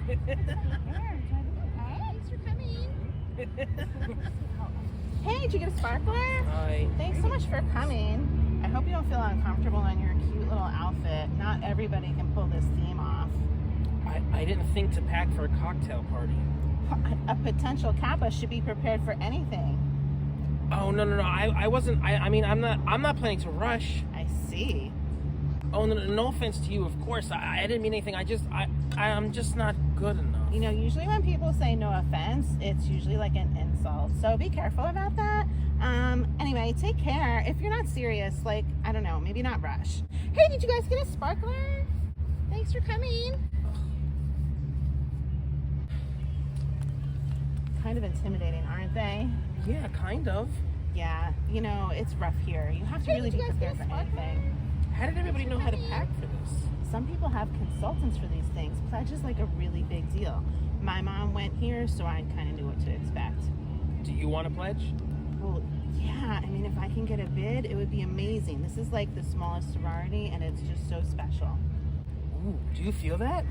Thanks for coming. Hey, did you get a sparkler? Hi. Thanks so much for coming. I hope you don't feel uncomfortable in your cute little outfit. Not everybody can pull this theme off. I didn't think to pack for a cocktail party. A potential Kappa should be prepared for anything. Oh no. I wasn't. I mean, I'm not planning to rush. I see. Oh no offense to you, of course. I didn't mean anything. I'm just not good enough. You know, usually when people say no offense, it's usually like an insult. So be careful about that. Anyway, take care. If you're not serious, like, I don't know, maybe not rush. Hey, did you guys get a sparkler? Thanks for coming. Kind of intimidating, aren't they? Yeah, kind of. Yeah, you know, it's rough here. You have to really be prepared for anything. How did everybody know how to pack for this? Some people have consultants for these things. Pledge is like a really big deal. My mom went here, so I kind of knew what to expect. Do you want to pledge? Well, yeah, I mean, if I can get a bid, it would be amazing. This is like the smallest sorority, and it's just so special. Ooh, do you feel that?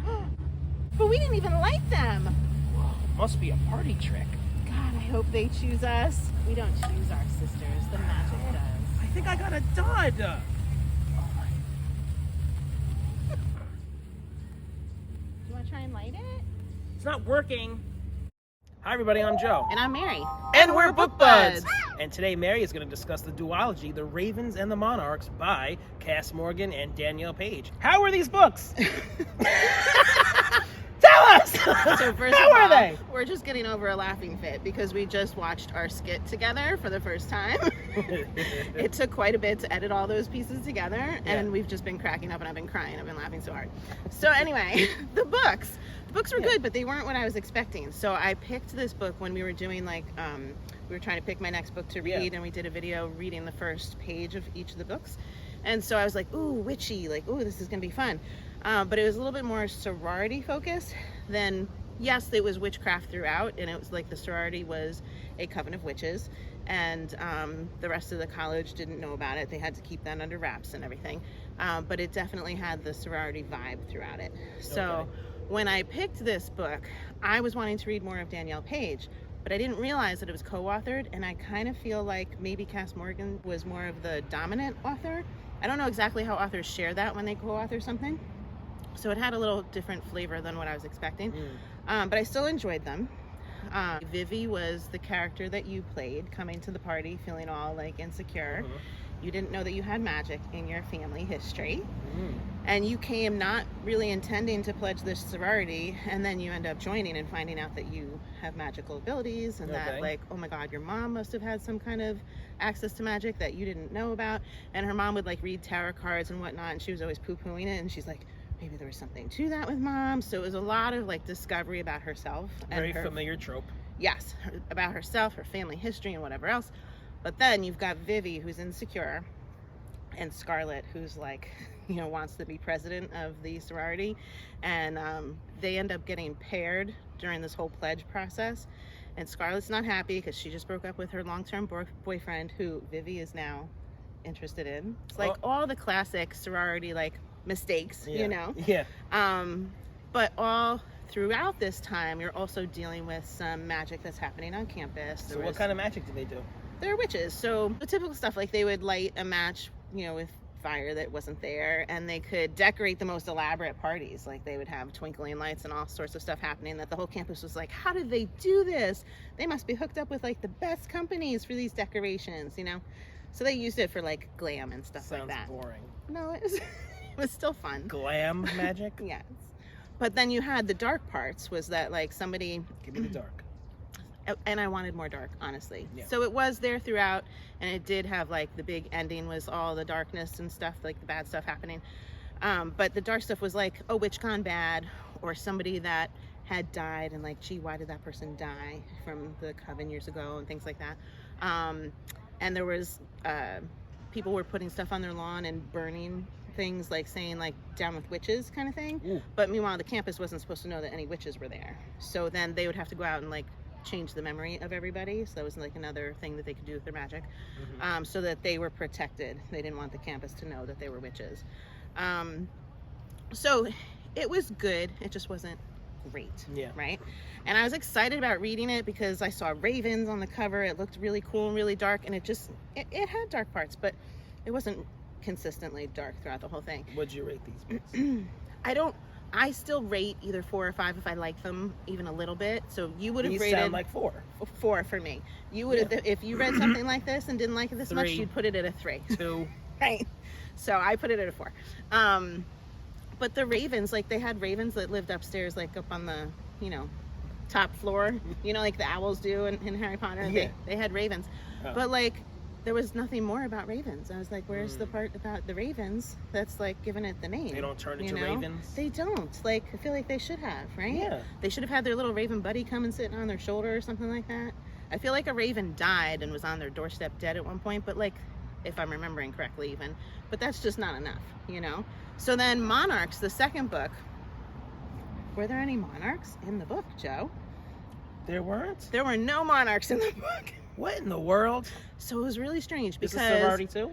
But we didn't even like them. Whoa, must be a party trick. God, I hope they choose us. We don't choose our sisters. The magic does. I think I got a dud. Do you want to try and light it? It's not working. Hi everybody, I'm Joe. And I'm Mary. And we're Book Buds. And today Mary is going to discuss the duology, The Ravens and the Monarchs by Kass Morgan and Danielle Paige. How are these books? Tell us! So first How of are all, they? we're just getting over a laughing fit because we just watched our skit together for the first time. It took quite a bit to edit all those pieces together, and we've just been cracking up, and I've been crying. I've been laughing so hard. So anyway, the books were good, but they weren't what I was expecting. So I picked this book when we were doing like we were trying to pick my next book to read, and we did a video reading the first page of each of the books. And so I was like, ooh, witchy, like, ooh, this is gonna be fun. But it was a little bit more sorority focused than, yes, it was witchcraft throughout, and it was like the sorority was a coven of witches, and the rest of the college didn't know about it. They had to keep that under wraps and everything. But it definitely had the sorority vibe throughout it. So when I picked this book, I was wanting to read more of Danielle Paige, but I didn't realize that it was co-authored, and I kind of feel like maybe Kass Morgan was more of the dominant author. I don't know exactly how authors share that when they co-author something. So it had a little different flavor than what I was expecting. But I still enjoyed them. Vivi was the character that you played, coming to the party feeling all like insecure. You didn't know that you had magic in your family history. And you came not really intending to pledge this sorority, and then you end up joining and finding out that you have magical abilities, and that, like, oh my God, your mom must have had some kind of access to magic that you didn't know about. And her mom would like read tarot cards and whatnot, and she was always poo-pooing it, and she's like, maybe there was something to that with mom. So it was a lot of like discovery about herself. Very familiar trope. Yes, about herself, her family history, and whatever else. But then you've got Vivi, who's insecure, and Scarlett, who's like, you know, wants to be president of the sorority. And they end up getting paired during this whole pledge process. And Scarlett's not happy because she just broke up with her long-term boyfriend, who Vivi is now interested in. It's like all the classic sorority, like, mistakes, you know? But all throughout this time, you're also dealing with some magic that's happening on campus. So what kind of magic do they do? They're witches. So the typical stuff, like they would light a match, you know, with fire that wasn't there, and they could decorate the most elaborate parties. Like they would have twinkling lights and all sorts of stuff happening that the whole campus was like, how did they do this? They must be hooked up with like the best companies for these decorations, you know? So they used it for like glam and stuff like that. Sounds boring. No, it was still fun. Glam magic? Yes. But then you had the dark parts, was that like somebody... Give me the dark. And I wanted more dark, honestly. Yeah. So it was there throughout, and it did have like the big ending was all the darkness and stuff, like the bad stuff happening. But the dark stuff was like a witch gone bad, or somebody that had died, and like, gee, why did that person die from the coven years ago, and things like that. And there was people were putting stuff on their lawn and burning things, like saying like down with witches kind of thing. Ooh. But meanwhile the campus wasn't supposed to know that any witches were there, so then they would have to go out and like change the memory of everybody. So that was like another thing that they could do with their magic. So that they were protected. They didn't want the campus to know that they were witches. So it was good, it just wasn't great. Yeah. Right? And I was excited about reading it because I saw ravens on the cover. It looked really cool and really dark, and it had dark parts, but it wasn't consistently dark throughout the whole thing. What'd you rate these books? I still rate either 4 or 5 if I like them even a little bit. So you would have These rated sound like 4. 4 for me. You would have, if you read something like this and didn't like it this much, 3. you'd put it at a 3. 2. Right. So I put it at a 4. But the ravens, like they had ravens that lived upstairs, like up on the, top floor, like the owls do in Harry Potter. Yeah. They had ravens. Oh. But like there was nothing more about ravens. I was like, where's the part about the ravens that's like giving it the name? They don't turn into ravens? They don't. Like, I feel like they should have, right? Yeah. They should have had their little raven buddy come and sit on their shoulder or something like that. I feel like a raven died and was on their doorstep dead at one point, but like, if I'm remembering correctly even, but that's just not enough, So then Monarchs, the second book, were there any monarchs in the book, Joe? There weren't? There were no monarchs in the book. What in the world? So it was really strange because... Is this sorority too?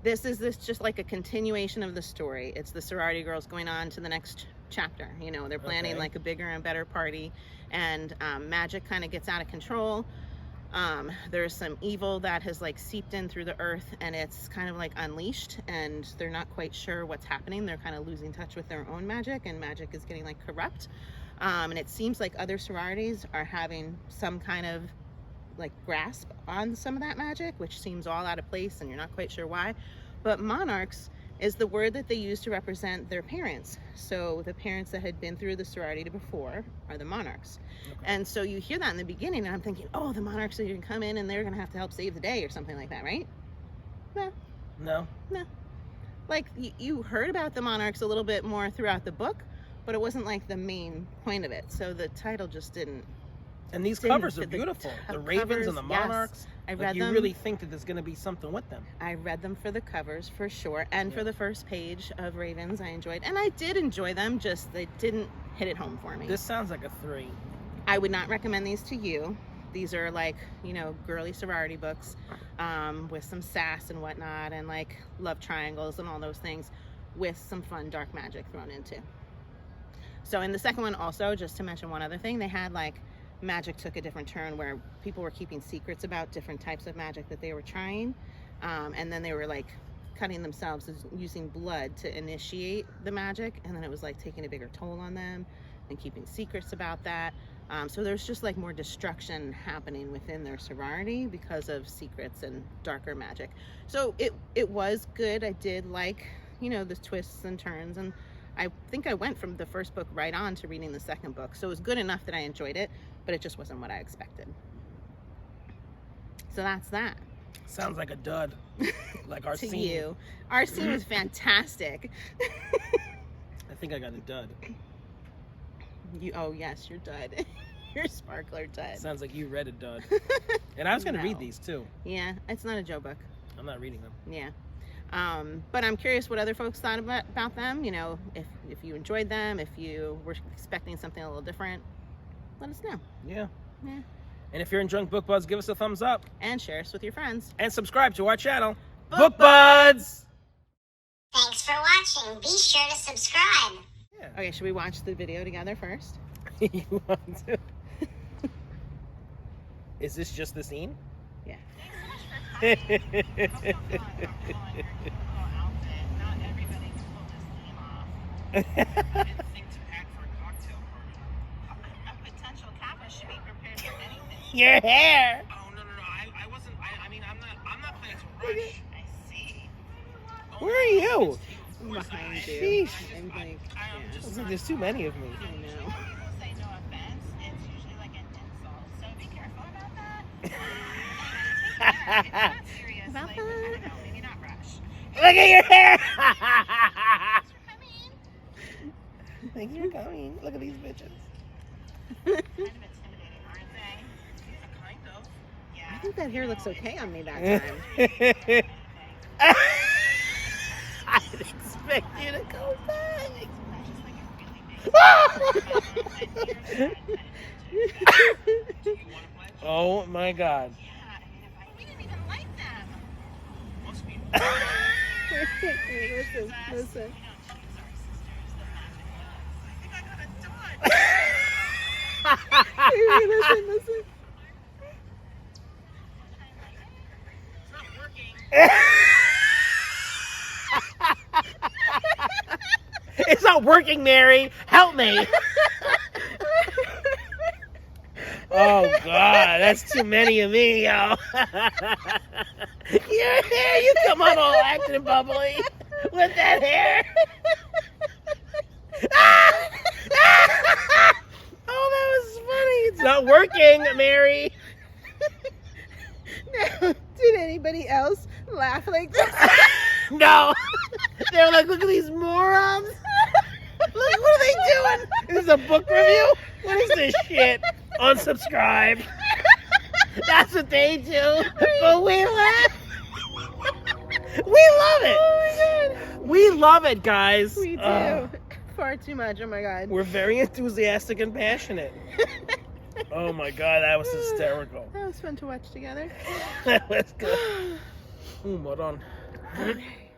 This is just like a continuation of the story. It's the sorority girls going on to the next chapter. They're planning like a bigger and better party, and magic kind of gets out of control. There's some evil that has like seeped in through the earth, and it's kind of like unleashed, and they're not quite sure what's happening. They're kind of losing touch with their own magic, and magic is getting like corrupt. And it seems like other sororities are having some kind of like grasp on some of that magic, which seems all out of place and you're not quite sure why. But monarchs is the word that they use to represent their parents. So the parents that had been through the sorority before are the monarchs. Okay. And so you hear that in the beginning and I'm thinking, oh, the monarchs are going to come in and they're going to have to help save the day or something like that, right? No. Like you heard about the monarchs a little bit more throughout the book, but it wasn't like the main point of it. So the title just didn't. And these covers are beautiful. The ravens and the monarchs. Yes, I read them. You really think that there's going to be something with them. I read them for the covers for sure, and for the first page of Ravens I enjoyed. And I did enjoy them, just they didn't hit it home for me. This sounds like a 3. I would not recommend these to you. These are like, girly sorority books with some sass and whatnot, and like love triangles and all those things with some fun dark magic thrown into. So in the second one also, just to mention one other thing, they had like magic took a different turn where people were keeping secrets about different types of magic that they were trying, and then they were like cutting themselves using blood to initiate the magic, and then it was like taking a bigger toll on them and keeping secrets about that. So there's just like more destruction happening within their sorority because of secrets and darker magic. So it was good. I did like the twists and turns, and I think I went from the first book right on to reading the second book. So it was good enough that I enjoyed it, but it just wasn't what I expected. So that's that. Sounds like a dud. Like our to scene. you. Our scene was fantastic. I think I got a dud. Oh yes, you're dud. You're sparkler dud. Sounds like you read a dud. And I was going to read these too. Yeah, it's not a Joe book. I'm not reading them. Yeah. But I'm curious what other folks thought about them. If you enjoyed them, if you were expecting something a little different, let us know. Yeah. Yeah. And if you're in Drunk Book Buds, give us a thumbs up. And share us with your friends. And subscribe to our channel, Book Buds! Thanks for watching. Be sure to subscribe. Yeah. Okay, should we watch the video together first? You want to? Is this just the scene? Yeah. Your hair. Oh no! I wasn't. I'm not planning to rush. I see. Where are you? I'm behind you. Sheesh. I'm like, I'm just. There's too many of me. I know. Say no offense, it's usually like an insult, so be careful about that. It's not serious. About like, that? I don't know, maybe not rush. Look at your hair. Thanks for coming. Thanks for coming. Look at these bitches. Kind of intimidating, aren't they? Yeah, kind of. Yeah. I think that hair looks okay on me that time. I didn't expect you to go back. Oh my God. Yeah, I mean, we didn't even like them. Most people. Listen. We don't choose our sisters, the magic ones. I think I got a dud. Mary, listen. It's not working. It's not working, Mary. Help me. Oh, God. That's too many of me, yo. Your hair, you come on all acting and bubbly with that hair. Oh, that was funny. It's not working, Mary. Now, did anybody else laugh like this? No. They were like, look at these morons. Look, what are they doing? Is this a book review? What is this shit? Unsubscribe. That's what they do. But we laugh. We love it. Oh my God. We love it, guys. We do. Far too much. Oh my God. We're very enthusiastic and passionate. Oh my God, that was hysterical. That was fun to watch together. That was good. Hold on. Okay.